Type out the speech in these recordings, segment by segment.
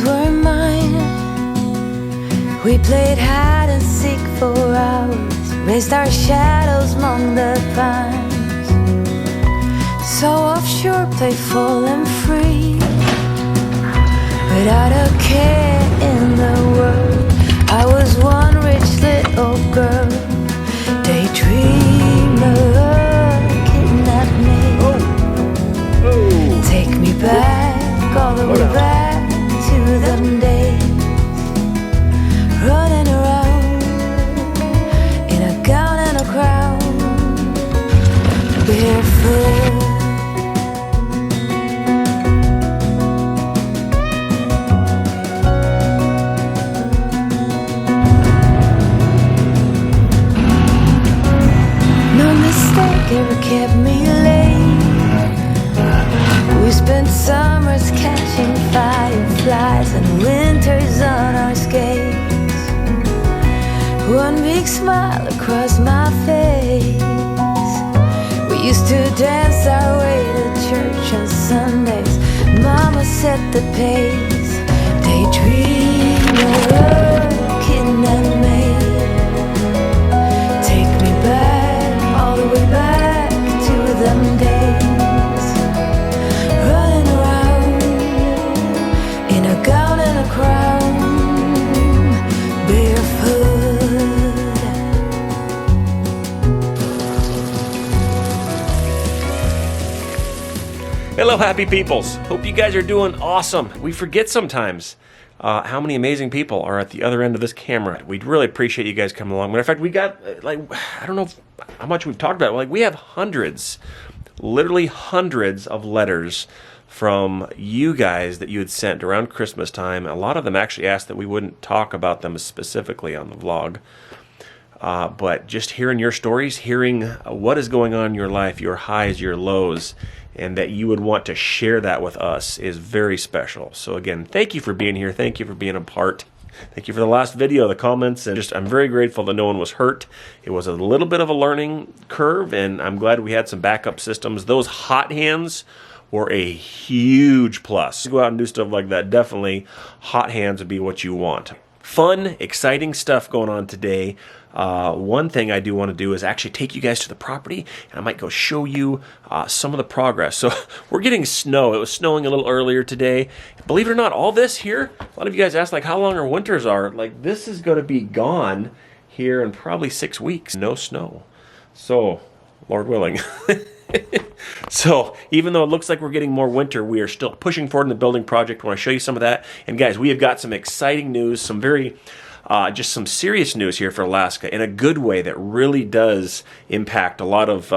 were mine. We played hide and seek for hours, raised our shadows among the pines. So offshore, playful and free, without a care in the world. I was one rich little girl, daydreamer, kidnap me. Take me back, all the way back to them days, running around in a gown and a crown, barefoot. No mistake ever kept me late. We spent summers catching fireflies and winters on our skates. One big smile across my face. We used to dance our way to church on Sundays. Mama set the pace. Daydreamer, kidnap me. Take me back, all the way back to them days, running around in a gown and a crown, barefoot. Hello, happy peoples. Hope you guys are doing awesome. We forget sometimes how many amazing people are at the other end of this camera. We'd really appreciate you guys coming along. Matter of fact, we got, I don't know how much we've talked about. We have hundreds, literally hundreds of letters from you guys that you had sent around Christmas time. A lot of them actually asked that we wouldn't talk about them specifically on the vlog. But just hearing your stories, hearing what is going on in your life, your highs, your lows, and that you would want to share that with us is very special. So again, thank you for being here. Thank you for being a part. Thank you for the last video, the comments, and I'm very grateful that no one was hurt. It was a little bit of a learning curve, and I'm glad we had some backup systems. Those hot hands were a huge plus. To go out and do stuff like that, definitely hot hands would be what you want. Fun, exciting stuff going on today. One thing I do want to do is actually take you guys to the property, and I might go show you some of the progress. So we're getting snow. It was snowing a little earlier today. Believe it or not, all this here, a lot of you guys asked how long our winters are. This is going to be gone here in probably 6 weeks. No snow. So, Lord willing. So even though it looks like we're getting more winter, we are still pushing forward in the building project. I want to show you some of that. And guys, we have got some exciting news, some very just some serious news here for Alaska in a good way that really does impact a lot of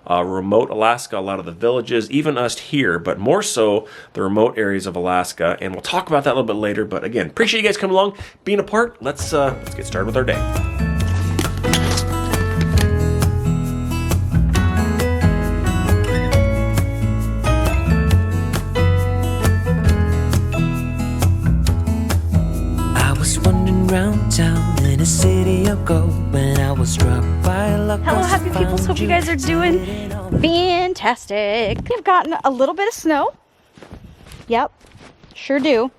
remote Alaska, a lot of the villages, even us here, but more so the remote areas of Alaska. And we'll talk about that a little bit later. But again, appreciate you guys coming along, being a part. Let's get started with our day. Around town in a city ago when I was struck by luck. Hello, happy peoples. Hope you guys are doing fantastic. We've gotten a little bit of snow. Yep, sure do.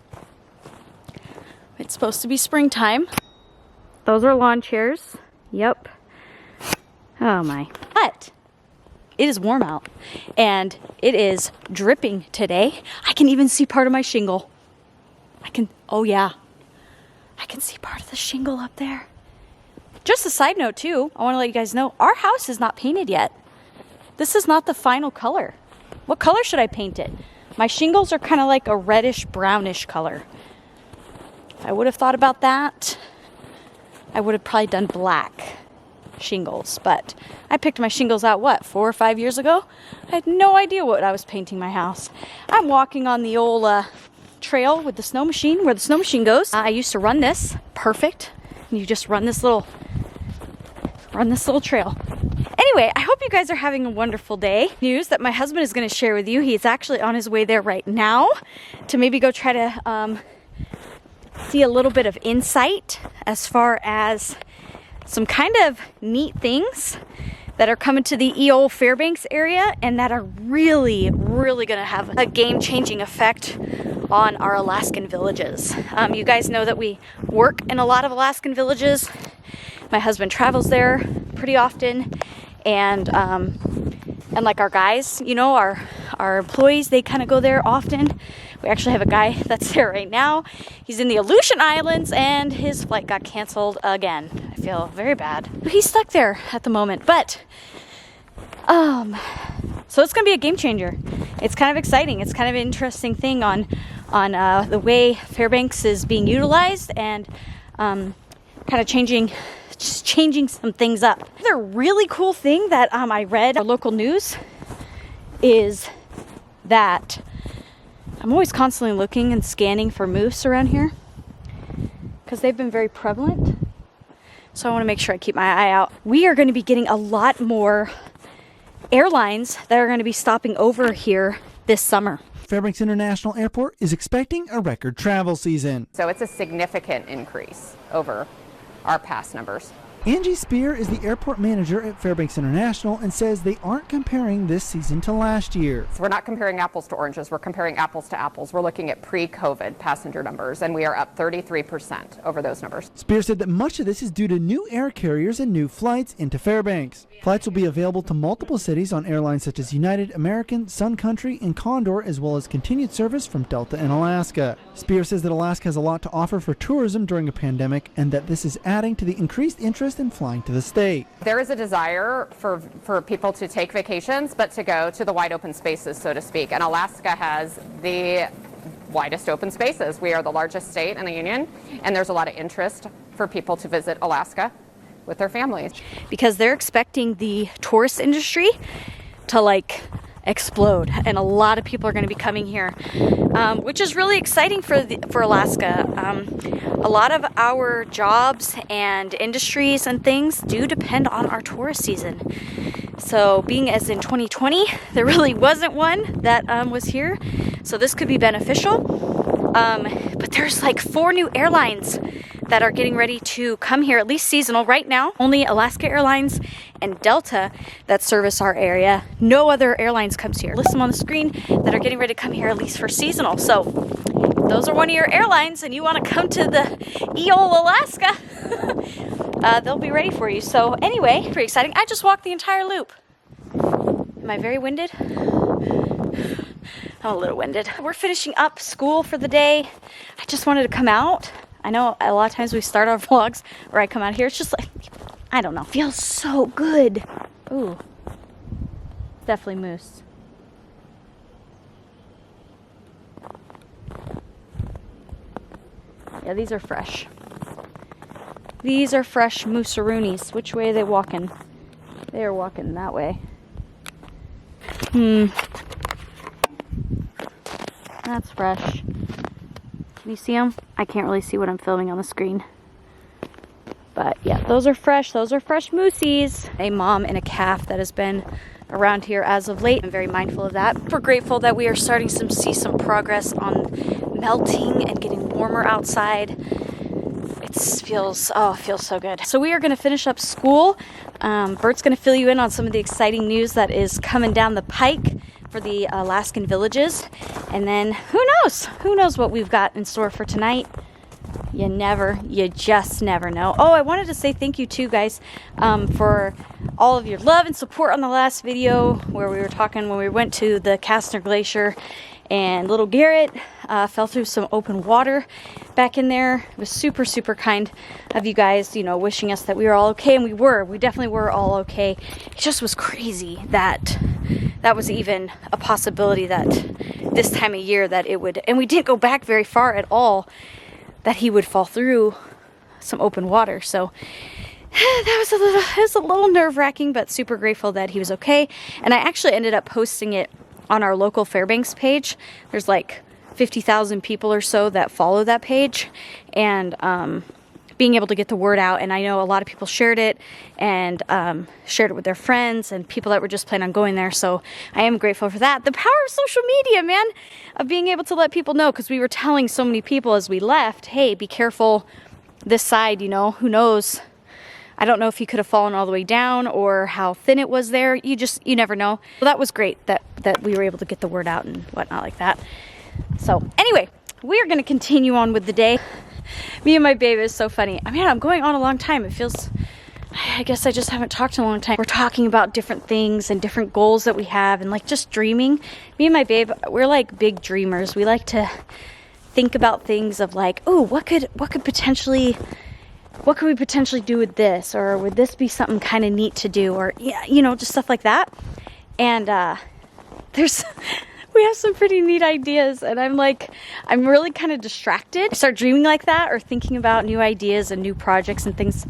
It's supposed to be springtime. Those are lawn chairs. Yep. Oh my. But it is warm out and it is dripping today. I can even see part of my shingle. Oh yeah. I can see part of the shingle up there. Just a side note too, I want to let you guys know, our house is not painted yet. This is not the final color. What color should I paint it? My shingles are kind of like a reddish brownish color. If I would have thought about that, I would have probably done black shingles. But I picked my shingles out, 4 or 5 years ago? I had no idea what I was painting my house. I'm walking on the old trail with the snow machine, where the snow machine goes. I used to run this. Perfect. And you just run this little trail. Anyway, I hope you guys are having a wonderful day. News that my husband is going to share with you. He's actually on his way there right now to maybe go try to see a little bit of insight as far as some kind of neat things that are coming to the EO Fairbanks area and that are really, really going to have a game-changing effect on our Alaskan Villages. You guys know that we work in a lot of Alaskan Villages. My husband travels there pretty often, and like our guys, you know, our employees, they kind of go there often. We actually have a guy that's there right now. He's in the Aleutian Islands, and his flight got canceled again. I feel very bad. He's stuck there at the moment, but so it's gonna be a game changer. It's kind of exciting. It's kind of an interesting thing on the way Fairbanks is being utilized, and kind of changing some things up. Another really cool thing that I read on local news is that I'm always constantly looking and scanning for moose around here because they've been very prevalent. So I want to make sure I keep my eye out. We are going to be getting a lot more airlines that are going to be stopping over here this summer. Fairbanks International Airport is expecting a record travel season. So it's a significant increase over our past numbers. Angie Spear is the airport manager at Fairbanks International and says they aren't comparing this season to last year. So we're not comparing apples to oranges, we're comparing apples to apples. We're looking at pre-COVID passenger numbers, and we are up 33% over those numbers. Spear said that much of this is due to new air carriers and new flights into Fairbanks. Flights will be available to multiple cities on airlines such as United, American, Sun Country, and Condor, as well as continued service from Delta and Alaska. Spear says that Alaska has a lot to offer for tourism during a pandemic, and that this is adding to the increased interest in flying to the state. There is a desire for people to take vacations, but to go to the wide open spaces, so to speak. And Alaska has the widest open spaces. We are the largest state in the union, and there's a lot of interest for people to visit Alaska with their families. Because they're expecting the tourist industry to like explode, and a lot of people are going to be coming here, which is really exciting for Alaska. A lot of our jobs and industries and things do depend on our tourist season. So being as in 2020, there really wasn't one that was here, so this could be beneficial. But there's like 4 new airlines that are getting ready to come here, at least seasonal. Right now, only Alaska Airlines and Delta that service our area. No other airlines comes here. List them on the screen that are getting ready to come here, at least for seasonal. So if those are one of your airlines and you want to come to the Eole, Alaska, they'll be ready for you. So anyway, pretty exciting. I just walked the entire loop. Am I very winded? I'm a little winded. We're finishing up school for the day. I just wanted to come out. I know a lot of times we start our vlogs where I come out here. It's just like, I don't know, feels so good. Ooh, definitely moose. Yeah, these are fresh. These are fresh mooseroonies. Which way are they walking? They are walking that way. That's fresh. Can you see them? I can't really see what I'm filming on the screen. But yeah, those are fresh. Those are fresh moosies. A mom and a calf that has been around here as of late. I'm very mindful of that. We're grateful that we are starting to see some progress on melting and getting warmer outside. It feels so good. So we are going to finish up school. Bert's going to fill you in on some of the exciting news that is coming down the pike for the Alaskan Villages. And then who knows what we've got in store for tonight. You just never know. Oh, I wanted to say thank you too, guys, for all of your love and support on the last video where we were talking when we went to the Kastner Glacier and little Garrett fell through some open water back in there. It was super, super kind of you guys, you know, wishing us that we were all okay, and we definitely were all okay. It just was crazy that was even a possibility that this time of year that it would, and we didn't go back very far at all, that he would fall through some open water. So it was a little nerve-wracking, but super grateful that he was okay. And I actually ended up posting it on our local Fairbanks page. There's like 50,000 people or so that follow that page, and being able to get the word out. And I know a lot of people shared it and shared it with their friends and people that were just planning on going there. So I am grateful for that. The power of social media, man, of being able to let people know, because we were telling so many people as we left, hey, be careful this side, you know, who knows. I don't know if he could have fallen all the way down or how thin it was there. You never know. Well, that was great that we were able to get the word out and whatnot like that. So anyway, we are gonna continue on with the day. Me and my babe is so funny. I mean, I'm going on a long time. It feels, I guess I just haven't talked in a long time. We're talking about different things and different goals that we have and like just dreaming. Me and my babe, we're like big dreamers. We like to think about things of like, oh, what could we potentially do with this? Or would this be something kind of neat to do? Or, yeah, you know, just stuff like that. And we have some pretty neat ideas, and I'm really kind of distracted. I start dreaming like that or thinking about new ideas and new projects and things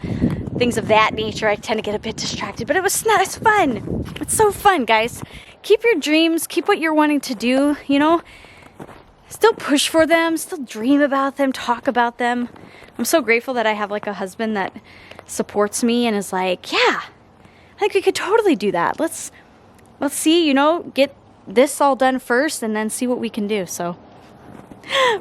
of that nature. I tend to get a bit distracted, but it's fun. It's so fun, guys. Keep your dreams, keep what you're wanting to do, you know. Still push for them, still dream about them, talk about them. I'm so grateful that I have like a husband that supports me and is like, yeah, I think we could totally do that. Let's see, you know, get this all done first and then see what we can do. So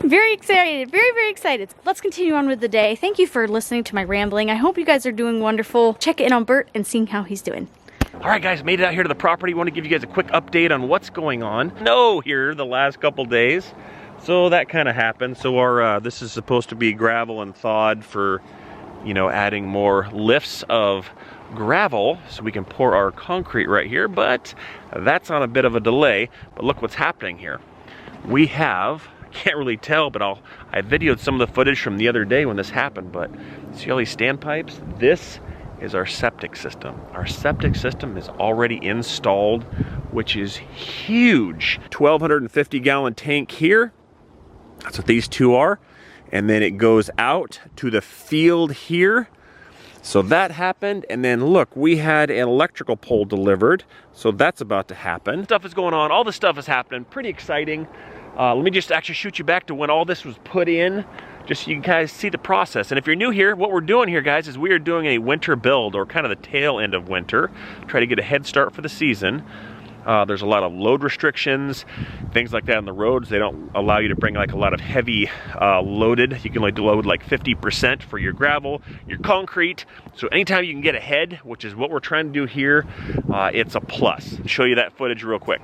I'm very excited, very, very excited. Let's continue on with the day. Thank you for listening to my rambling. I hope you guys are doing wonderful. Check in on Bert and seeing how he's doing. All right, guys, made it out here to the property. Want to give you guys a quick update on what's going on. No, here the last couple days. So that kind of happened. So our this is supposed to be gravel and thawed for, you know, adding more lifts of gravel so we can pour our concrete right here, but that's on a bit of a delay. But look what's happening here. We have, can't really tell, but I videoed some of the footage from the other day when this happened, but see all these standpipes? This is our septic system. Our septic system is already installed, which is huge. 1,250 gallon tank here. That's what these two are. And then it goes out to the field here. So that happened, and then look, we had an electrical pole delivered, so that's about to happen. Stuff is going on, all this stuff is happening, pretty exciting. Let me just actually shoot you back to when all this was put in, just so you guys see the process. And if you're new here, what we're doing here, guys, is we are doing a winter build, or kind of the tail end of winter, try to get a head start for the season. There's a lot of load restrictions, things like that on the roads. They don't allow you to bring like a lot of heavy loaded. You can only load like 50% for your gravel, your concrete. So anytime you can get ahead, which is what we're trying to do here, it's a plus. I'll show you that footage real quick.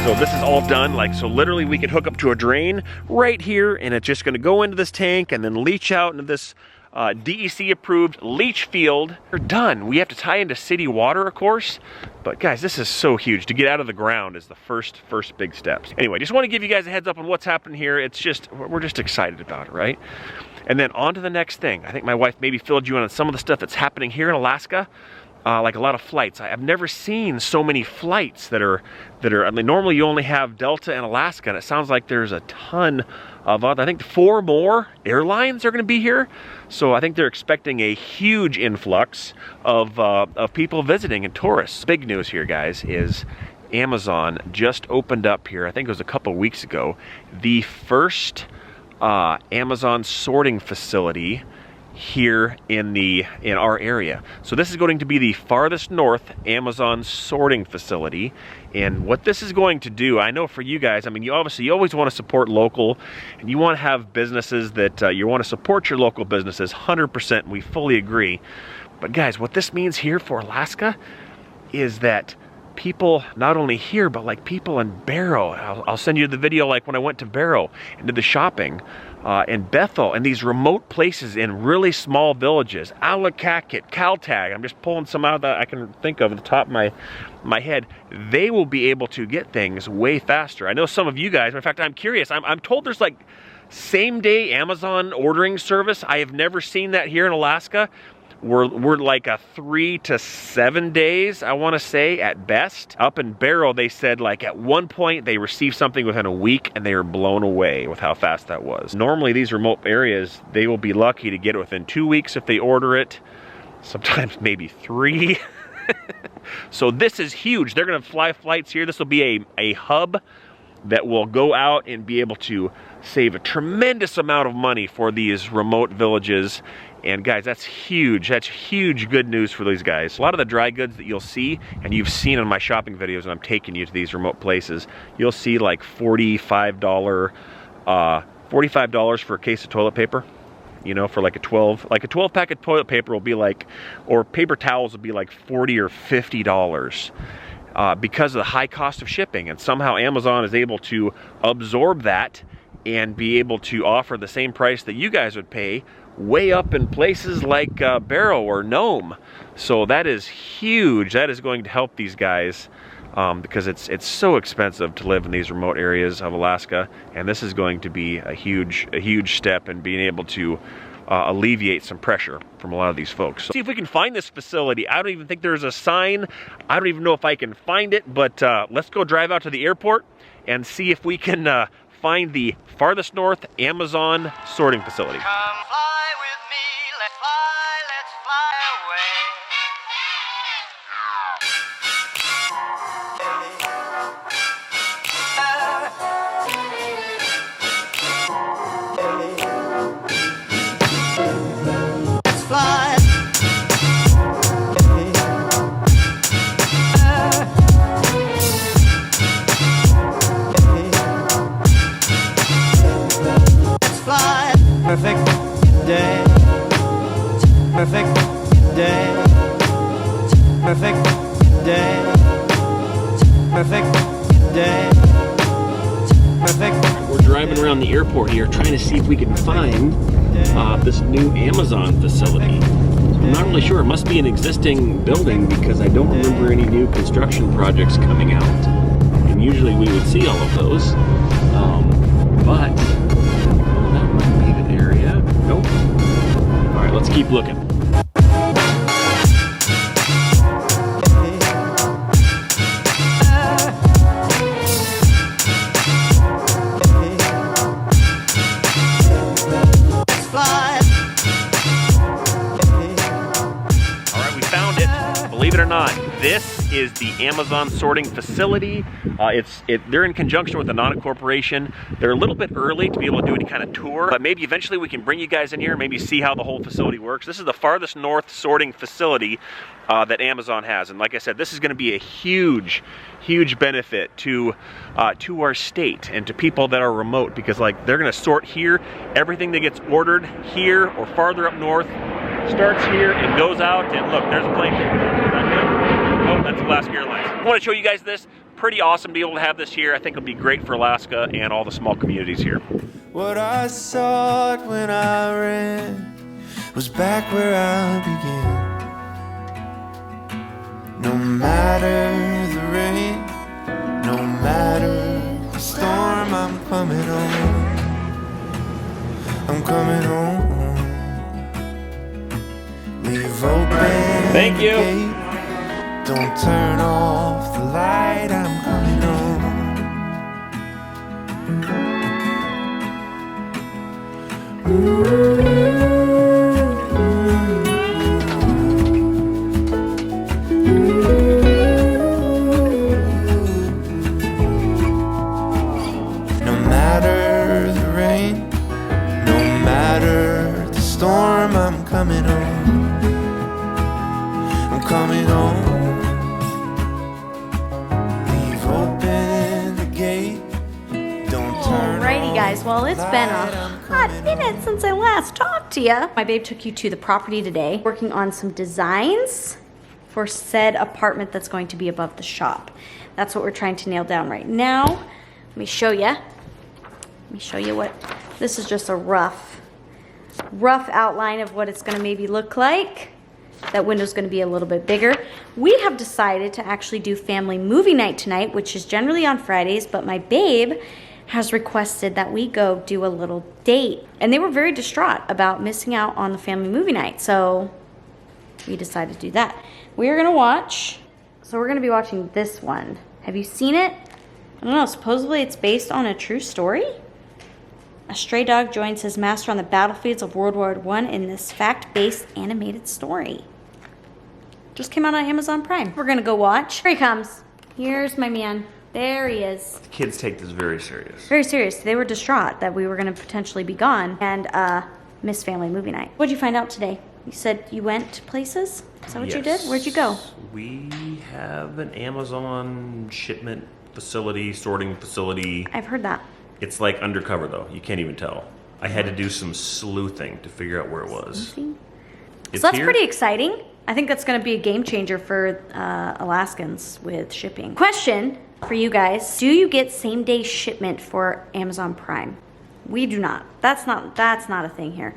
So this is all done, like, so literally we could hook up to a drain right here, and it's just gonna go into this tank and then leach out into this DEC approved leach field. We're done. We have to tie into city water, of course, but guys, this is so huge. To get out of the ground is the first big steps. Anyway, just want to give you guys a heads up on what's happening here. It's just, we're just excited about it, right? And then on to the next thing. I think my wife maybe filled you in on some of the stuff that's happening here in Alaska. Like a lot of flights. I've never seen so many flights that are, I mean, normally you only have Delta and Alaska, and it sounds like there's a ton of other, I think 4 more airlines are gonna be here. So I think they're expecting a huge influx of people visiting and tourists. Big news here, guys, is Amazon just opened up here, I think it was a couple weeks ago, the first Amazon sorting facility here in our area. So this is going to be the farthest north Amazon sorting facility. And what this is going to do, I know for you guys, I mean, you always want to support local, and you want to have businesses that you want to support your local businesses 100%. We fully agree. But guys, what this means here for Alaska is that people not only here, but like people in Barrow. I'll send you the video like when I went to Barrow and did the shopping in Bethel and these remote places in really small villages, Alakakit, Kaltag. I'm just pulling some out that I can think of at the top of my head. They will be able to get things way faster. I know some of you guys, in fact, I'm curious. I'm told there's like same day Amazon ordering service. I have never seen that here in Alaska. We're like a 3 to 7 days, I want to say, at best. Up in Barrow, they said like at one point they received something within a week and they were blown away with how fast that was. Normally these remote areas, they will be lucky to get it within 2 weeks if they order it, sometimes maybe 3. So this is huge. They're going to fly flights here. This will be a hub that will go out and be able to save a tremendous amount of money for these remote villages. And guys, that's huge. That's huge good news for these guys. A lot of the dry goods that you'll see, and you've seen in my shopping videos, and I'm taking you to these remote places, you'll see like $45 for a case of toilet paper. You know, for like a 12 pack of toilet paper will be like, or paper towels will be like $40 or $50. Because of the high cost of shipping, and somehow Amazon is able to absorb that and be able to offer the same price that you guys would pay way up in places like Barrow or Nome. So that is huge. That is going to help these guys because it's so expensive to live in these remote areas of Alaska, and this is going to be a huge step in being able to alleviate some pressure from a lot of these folks. So see if we can find this facility. I don't even think there's a sign. I don't even know if I can find it, but let's go drive out to the airport and see if we can find the farthest north Amazon sorting facility. Come fly with me, let's fly away. Let's fly. Let's fly. Perfect day. Perfect day. Perfect day. Perfect day. Perfect. We're driving around the airport here trying to see if we can find this new Amazon facility. I'm not really sure. It must be an existing building because I don't remember any new construction projects coming out. And usually we would see all of those. But that might be the area. Nope. All right, let's keep looking. Believe it or not, this is the Amazon sorting facility. They're in conjunction with the Nonnet Corporation. They're a little bit early to be able to do any kind of tour, but maybe eventually we can bring you guys in here and maybe see how the whole facility works. This is the farthest north sorting facility that Amazon has, and like I said, this is going to be a huge benefit to our state and to people that are remote, because like they're going to sort here. Everything that gets ordered here or farther up north starts here and goes out, and look, there's a plane ticket. Oh, that's Alaska Airlines. I want to show you guys this. Pretty awesome to be able to have this here. I think it'll be great for Alaska and all the small communities here. What I sought when I ran was back where I began. No matter the rain, no matter the storm, I'm coming home. I'm coming home. Leave open. Thank you. Gate. Don't turn off the light. I'm coming home. No matter the rain, no matter the storm, I'm coming. coming home. Leave open the gate. Don't turn. Alrighty guys, well it's been a hot minute since I last talked to you. My babe took you to the property today, working on some designs for said apartment that's going to be above the shop. That's what we're trying to nail down right now. Let me show you. Let me show you what, this is just a rough outline of what it's gonna maybe look like. That window's gonna be a little bit bigger. We have decided to actually do family movie night tonight, which is generally on Fridays, but my babe has requested that we go do a little date. And they were very distraught about missing out on the family movie night, so we decided to do that. We're gonna watch, so we're gonna be watching this one. Have you seen it? I don't know, supposedly it's based on a true story? A stray dog joins his master on the battlefields of World War I in this fact-based animated story. Just came out on Amazon Prime. We're gonna go watch. Here he comes. Here's my man. There he is. The kids take this very serious. Very serious. They were distraught that we were gonna potentially be gone and miss family movie night. What'd you find out today? You said you went places? Is that what you did? Where'd you go? We have an Amazon shipment facility, sorting facility. I've heard that. It's like undercover though. You can't even tell. I had to do some sleuthing to figure out where it was. So It's that's here. pretty exciting. I think that's going to be a game changer for Alaskans with shipping. Question for you guys. Do you get same day shipment for Amazon Prime? We do not. That's not a thing here.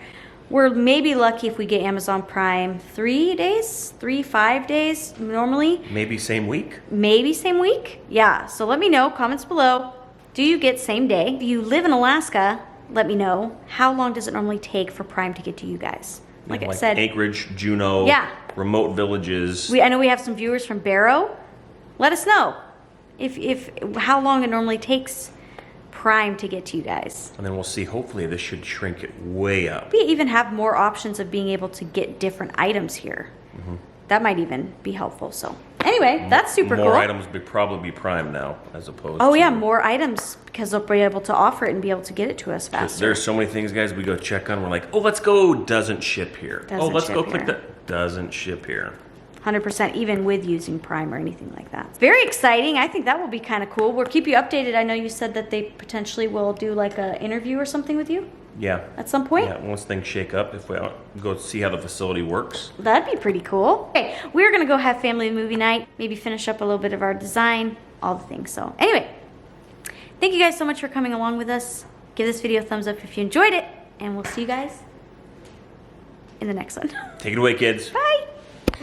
We're maybe lucky if we get Amazon Prime 3 days, 5 days normally. Maybe same week? Maybe same week? Yeah, so let me know, comments below. Do you get same day? Do you live in Alaska? Let me know. How long does it normally take for Prime to get to you guys? Like I said, Anchorage, Juneau, Yeah. remote villages. I know we have some viewers from Barrow. Let us know if how long it normally takes Prime to get to you guys. And then we'll see. Hopefully this should shrink it way up. We even have more options of being able to get different items here. That might even be helpful. So anyway, that's super cool. More items would probably be Prime now as opposed Oh to... yeah, more items because they'll be able to offer it and be able to get it to us faster. There's so many things, guys, we go check on. We're like, oh, let's go. Doesn't ship here. Doesn't let's go ship click here. that. Doesn't ship here. 100%, even with using Prime or anything like that. It's very exciting. I think that will be kind of cool. We'll keep you updated. I know you said that they potentially will do like an interview or something with you Yeah. at some point. Yeah, once things shake up, if we go see how the facility works. That'd be pretty cool. Okay, we're gonna go have family movie night, maybe finish up a little bit of our design, all the things. So anyway, thank you guys so much for coming along with us. Give this video a thumbs up if you enjoyed it, and we'll see you guys in the next one. Take it away, kids. Bye.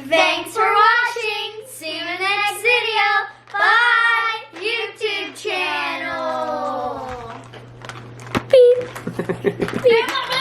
Thanks for watching. See you in the next video. Bye, YouTube channel. Beep. Beep.